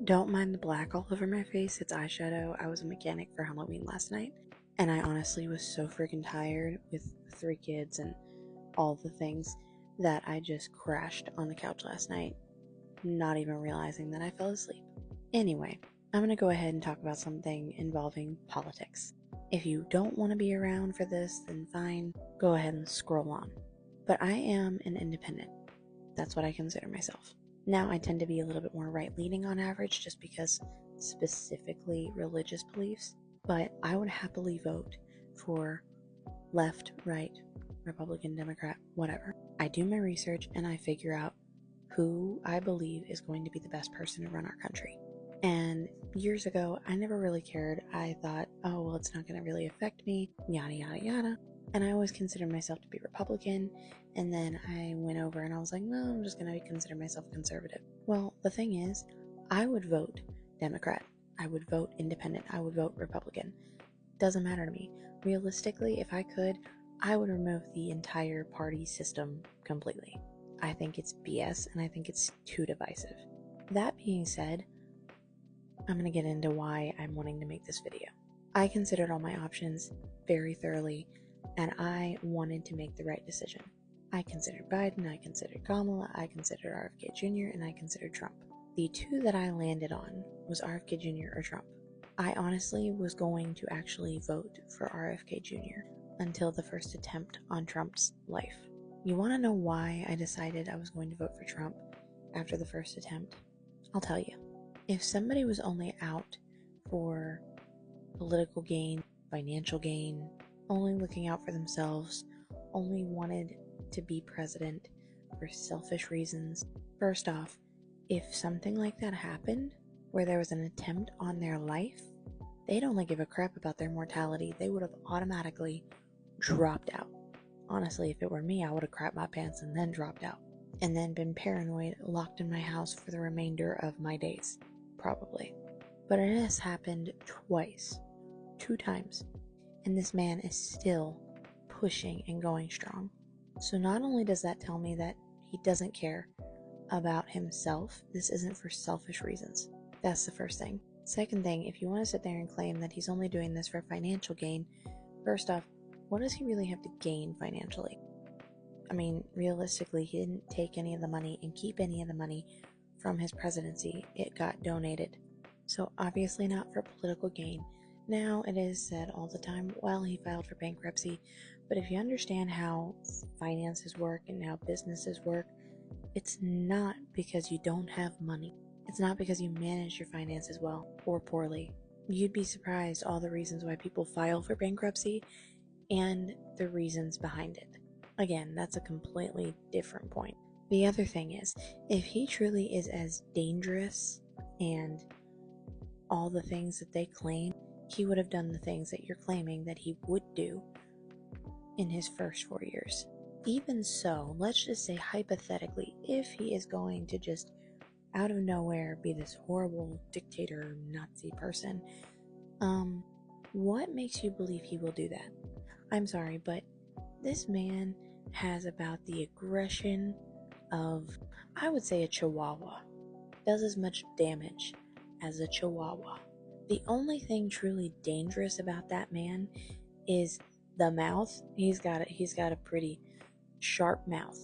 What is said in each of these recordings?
Don't mind the black all over my face, it's eyeshadow. I was a mechanic for Halloween last night, and I honestly was so freaking tired with 3 kids and all the things that I just crashed on the couch last night, not even realizing that I fell asleep. Anyway, I'm gonna go ahead and talk about something involving politics. If you don't want to be around for this, then fine, go ahead and scroll on. But I am an independent. That's what I consider myself. Now, I tend to be a little bit more right-leaning on average just because specifically religious beliefs, but I would happily vote for left, right, Republican, Democrat, whatever. I do my research and I figure out who I believe is going to be the best person to run our country. And years ago, I never really cared. I thought, oh, well, it's not going to really affect me, yada, yada, yada. And I always considered myself to be Republican. And then I went over and I was like, no, I'm just going to consider myself conservative. Well, the thing is, I would vote Democrat. I would vote independent. I would vote Republican. Doesn't matter to me. Realistically, if I could, I would remove the entire party system completely. I think it's BS and I think it's too divisive. That being said, I'm going to get into why I'm wanting to make this video. I considered all my options very thoroughly and I wanted to make the right decision. I considered Biden, I considered Kamala, I considered RFK Jr., and I considered Trump. The two that I landed on was RFK Jr. or Trump. I honestly was going to actually vote for RFK Jr. until the first attempt on Trump's life. You want to know why I decided I was going to vote for Trump after the first attempt? I'll tell you. If somebody was only out for political gain, financial gain, only looking out for themselves, only wanted to be president for selfish reasons, first off, if something like that happened, where there was an attempt on their life, they'd only give a crap about their mortality. They would have automatically dropped out. Honestly, if it were me, I would have crapped my pants and then dropped out. And then been paranoid, locked in my house for the remainder of my days. Probably. But it has happened twice. 2 times. And this man is still pushing and going strong. So not only does that tell me that he doesn't care about himself, this isn't for selfish reasons. That's the first thing. Second thing, if you want to sit there and claim that he's only doing this for financial gain, first off, what does he really have to gain financially? I mean, realistically, he didn't take any of the money and keep any of the money from his presidency. It got donated. So obviously not for political gain. Now, it is said all the time, well, he filed for bankruptcy, but if you understand how finances work and how businesses work, it's not because you don't have money. It's not because you manage your finances well or poorly. You'd be surprised all the reasons why people file for bankruptcy and the reasons behind it. Again, that's a completely different point. The other thing is, if he truly is as dangerous and all the things that they claim, he would have done the things that you're claiming that he would do in his first 4 years. Even so, let's just say hypothetically, if he is going to just out of nowhere be this horrible dictator Nazi person, what makes you believe he will do that? I'm sorry, but this man has about the aggression of, I would say, a chihuahua. Does as much damage as a chihuahua. The only thing truly dangerous about that man is the mouth. He's got a pretty sharp mouth.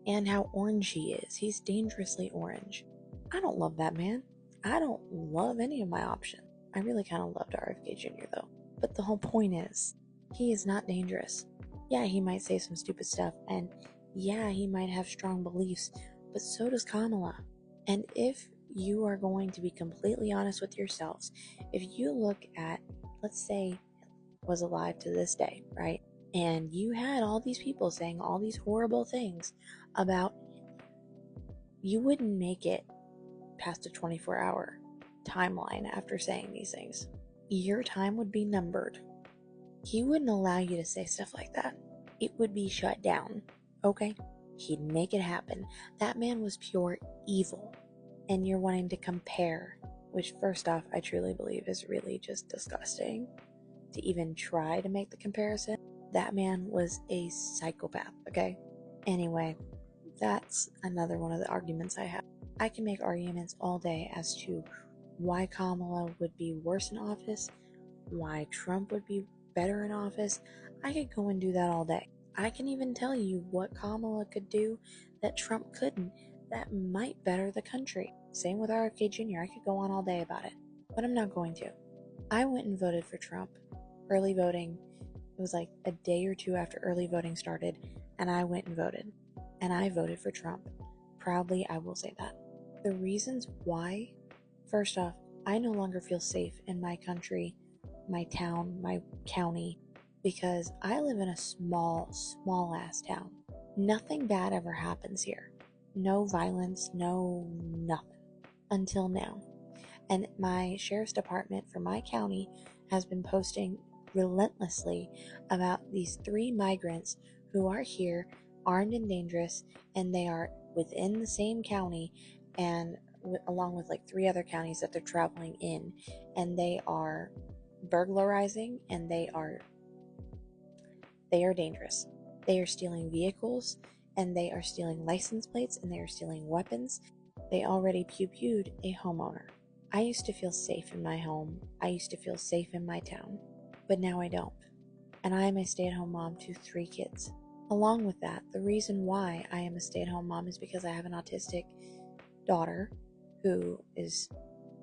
And how orange he is. He's dangerously orange. I don't love that man. I don't love any of my options. I really kind of loved RFK Jr. though. But the whole point is, he is not dangerous. Yeah, he might say some stupid stuff, and yeah, he might have strong beliefs, but so does Kamala. And if you are going to be completely honest with yourselves, if you look at, let's say, was alive to this day, right? And you had all these people saying all these horrible things about, you wouldn't make it past a 24-hour timeline after saying these things. Your time would be numbered. He wouldn't allow you to say stuff like that. It would be shut down, okay? He'd make it happen. That man was pure evil. And you're wanting to compare, which first off, I truly believe is really just disgusting to even try to make the comparison. That man was a psychopath, okay? Anyway, that's another one of the arguments I have. I can make arguments all day as to why Kamala would be worse in office, why Trump would be better in office. I could go and do that all day. I can even tell you what Kamala could do that Trump couldn't that might better the country. Same with RFK Jr. I could go on all day about it, but I'm not going to. I went and voted for Trump. Early voting, it was like a day or two after early voting started, and I went and voted. And I voted for Trump. Proudly, I will say that. The reasons why, first off, I no longer feel safe in my country, my town, my county, because I live in a small ass town. Nothing bad ever happens here. No violence, no nothing. Until now. And my sheriff's department for my county has been posting relentlessly about these 3 migrants who are here, armed and dangerous, and they are within the same county and along with like 3 other counties that they're traveling in, and they are burglarizing, and they are dangerous. They are stealing vehicles, and they are stealing license plates, and they are stealing weapons. They already pew-pewed a homeowner. I used to feel safe in my home. I used to feel safe in my town. But now I don't. And I am a stay-at-home mom to 3 kids. Along with that, the reason why I am a stay-at-home mom is because I have an autistic daughter who is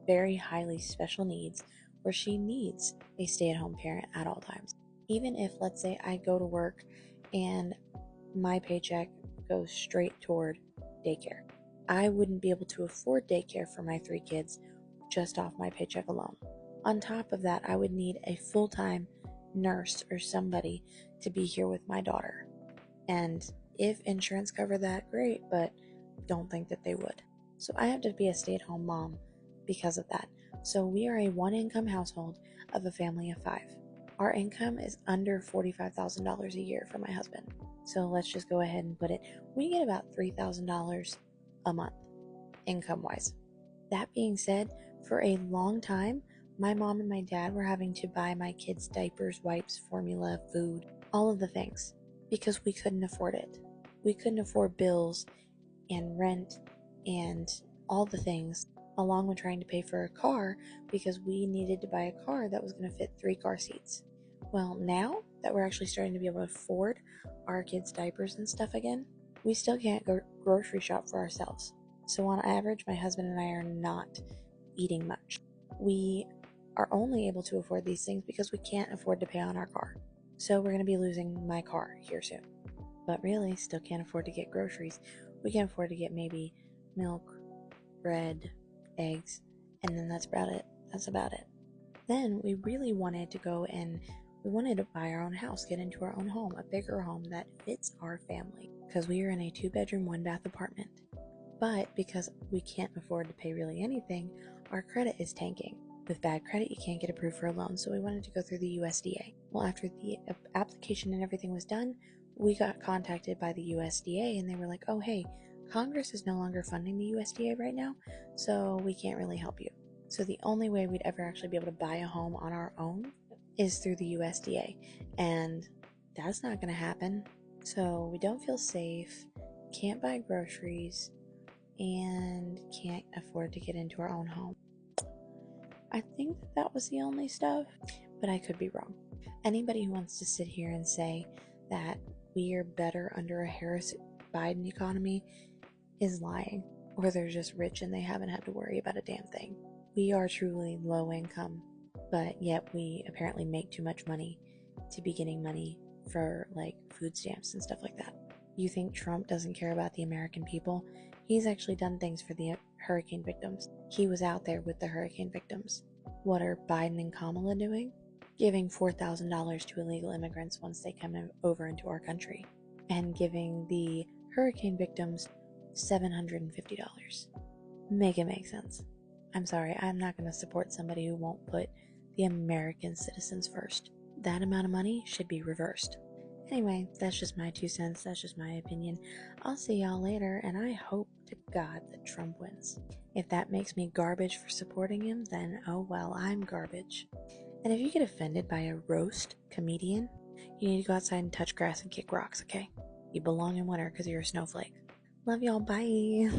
very highly special needs, where she needs a stay-at-home parent at all times. Even if, let's say, I go to work and my paycheck goes straight toward daycare, I wouldn't be able to afford daycare for my 3 kids just off my paycheck alone. On top of that, I would need a full-time nurse or somebody to be here with my daughter. And if insurance covered that, great, but don't think that they would. So I have to be a stay-at-home mom because of that. So we are a 1-income household of a family of 5. Our income is under $45,000 a year for my husband. So let's just go ahead and put it, we get about $3,000 a month, income-wise. That being said, for a long time, my mom and my dad were having to buy my kids diapers, wipes, formula, food, all of the things, because we couldn't afford it. We couldn't afford bills and rent and all the things, along with trying to pay for a car, because we needed to buy a car that was going to fit 3 car seats. Well, now that we're actually starting to be able to afford our kids' diapers and stuff again, we still can't go grocery shop for ourselves. So on average, my husband and I are not eating much. We are only able to afford these things because we can't afford to pay on our car. So we're going to be losing my car here soon. But really, still can't afford to get groceries. We can afford to get maybe milk, bread, eggs, and then that's about it. Then we really wanted to go and we wanted to buy our own house, get into our own home, a bigger home that fits our family, because we are in a 2-bedroom, 1-bath apartment. But because we can't afford to pay really anything, our credit is tanking. With bad credit, you can't get approved for a loan, so we wanted to go through the USDA. Well, after the application and everything was done, we got contacted by the USDA, and they were like, oh, hey, Congress is no longer funding the USDA right now, so we can't really help you. So the only way we'd ever actually be able to buy a home on our own is through the USDA, and that's not going to happen. So we don't feel safe, can't buy groceries, and can't afford to get into our own home. I think that was the only stuff, but I could be wrong. Anybody who wants to sit here and say that we are better under a Harris-Biden economy is lying, or they're just rich and they haven't had to worry about a damn thing. We are truly low income, but yet we apparently make too much money to be getting money for like food stamps and stuff like that. You think Trump doesn't care about the American people? He's actually done things for the hurricane victims. He was out there with the hurricane victims. What are Biden and Kamala doing? Giving $4,000 to illegal immigrants once they come over into our country, and giving the hurricane victims $750. Make it make sense. I'm sorry, I'm not going to support somebody who won't put the American citizens first. That amount of money should be reversed. Anyway, that's just my 2 cents. That's just my opinion. I'll see y'all later, and I hope to God that Trump wins. If that makes me garbage for supporting him, then oh well, I'm garbage. And if you get offended by a roast comedian, you need to go outside and touch grass and kick rocks, okay? You belong in winter because you're a snowflake. Love y'all, bye!